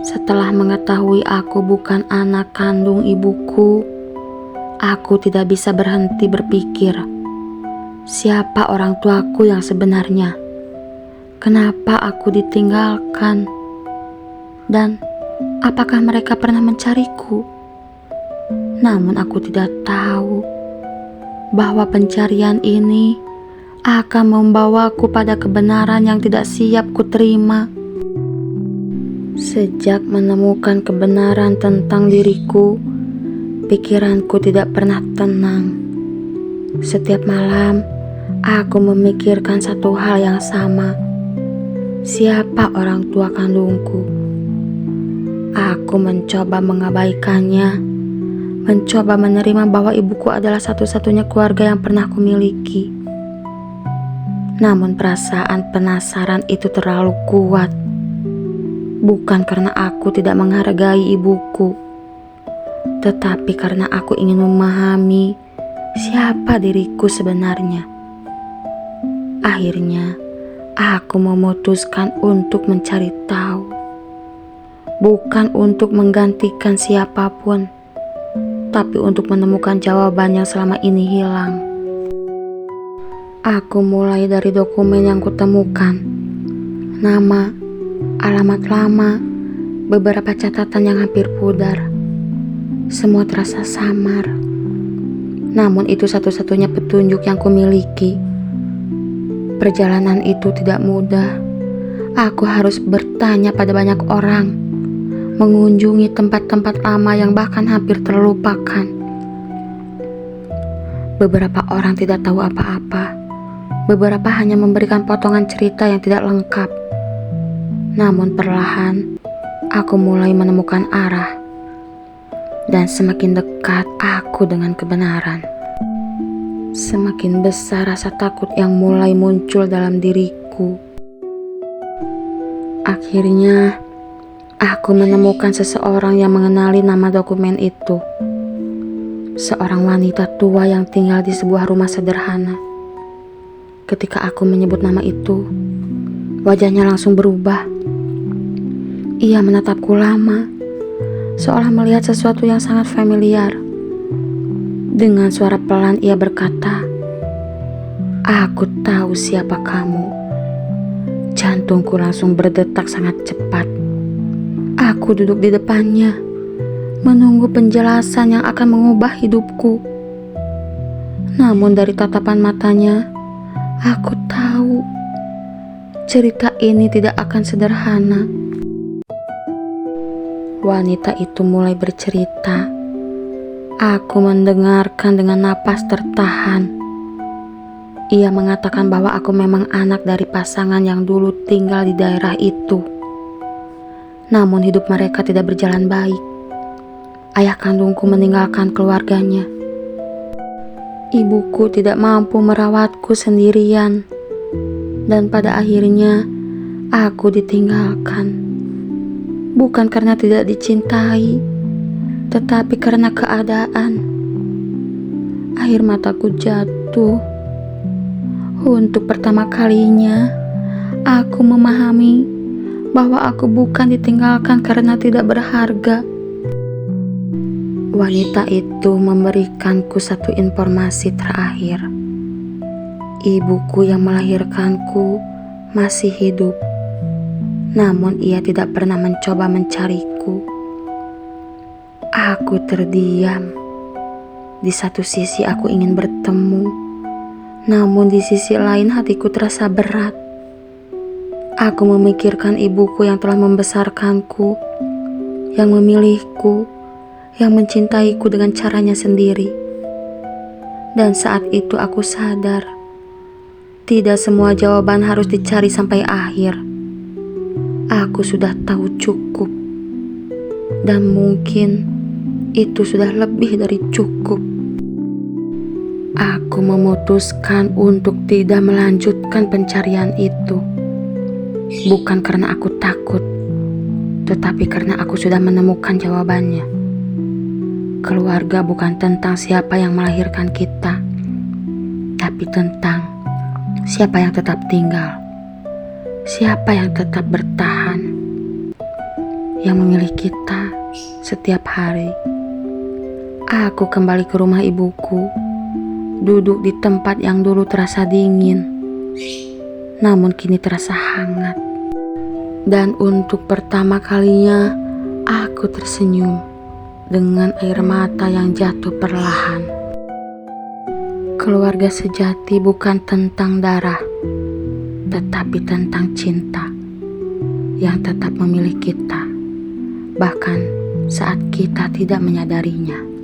Setelah mengetahui aku bukan anak kandung ibuku, aku tidak bisa berhenti berpikir, siapa orang tuaku yang sebenarnya? Kenapa aku ditinggalkan? Dan apakah mereka pernah mencariku? Namun aku tidak tahu bahwa pencarian ini akan membawaku pada kebenaran yang tidak siap kuterima. Sejak menemukan kebenaran tentang diriku, pikiranku tidak pernah tenang. Setiap malam, aku memikirkan satu hal yang sama. Siapa orang tua kandungku? Aku mencoba mengabaikannya, mencoba menerima bahwa ibuku adalah satu-satunya keluarga yang pernah kumiliki. Namun perasaan penasaran itu terlalu kuat. Bukan karena aku tidak menghargai ibuku, tetapi karena aku ingin memahami siapa diriku sebenarnya. Akhirnya, aku memutuskan untuk mencari tahu. Bukan untuk menggantikan siapapun, tapi untuk menemukan jawaban yang selama ini hilang. Aku mulai dari dokumen yang kutemukan. Nama, alamat lama, beberapa catatan yang hampir pudar. Semua terasa samar. Namun itu satu-satunya petunjuk yang kumiliki. Perjalanan itu tidak mudah. Aku harus bertanya pada banyak orang, mengunjungi tempat-tempat lama yang bahkan hampir terlupakan. Beberapa orang tidak tahu apa-apa. Beberapa hanya memberikan potongan cerita yang tidak lengkap. Namun perlahan, aku mulai menemukan arah. Dan semakin dekat aku dengan kebenaran, semakin besar rasa takut yang mulai muncul dalam diriku. Akhirnya, aku menemukan seseorang yang mengenali nama dokumen itu. Seorang wanita tua yang tinggal di sebuah rumah sederhana. Ketika aku menyebut nama itu, wajahnya langsung berubah. Ia menatapku lama, seolah melihat sesuatu yang sangat familiar. Dengan suara pelan ia berkata, "Aku tahu siapa kamu." Jantungku langsung berdetak sangat cepat. Aku duduk di depannya, menunggu penjelasan yang akan mengubah hidupku. Namun dari tatapan matanya, aku tahu cerita ini tidak akan sederhana. Wanita itu mulai bercerita. Aku mendengarkan dengan napas tertahan. Ia mengatakan bahwa aku memang anak dari pasangan yang dulu tinggal di daerah itu. Namun hidup mereka tidak berjalan baik. Ayah kandungku meninggalkan keluarganya. Ibuku tidak mampu merawatku sendirian. Dan pada akhirnya aku ditinggalkan. Bukan karena tidak dicintai, tetapi karena keadaan. Air mataku jatuh. Untuk pertama kalinya, aku memahami bahwa aku bukan ditinggalkan karena tidak berharga. Wanita itu memberikanku satu informasi terakhir. Ibuku yang melahirkanku masih hidup. Namun ia tidak pernah mencoba mencariku. Aku terdiam. Di satu sisi aku ingin bertemu, namun di sisi lain hatiku terasa berat. Aku memikirkan ibuku yang telah membesarkanku, yang memilihku, yang mencintaiku dengan caranya sendiri. Dan saat itu aku sadar, tidak semua jawaban harus dicari sampai akhir. Aku sudah tahu cukup, dan mungkin itu sudah lebih dari cukup. Aku memutuskan untuk tidak melanjutkan pencarian itu. Bukan karena aku takut, tetapi karena aku sudah menemukan jawabannya. Keluarga bukan tentang siapa yang melahirkan kita, tapi tentang siapa yang tetap tinggal, siapa yang tetap bertahan. yang memilih kita setiap hari. Aku kembali ke rumah ibuku, duduk di tempat yang dulu terasa dingin, namun kini terasa hangat. Dan untuk pertama kalinya, aku tersenyum dengan air mata yang jatuh perlahan. Keluarga sejati bukan tentang darah, tetapi tentang cinta yang tetap memilih kita, bahkan saat kita tidak menyadarinya.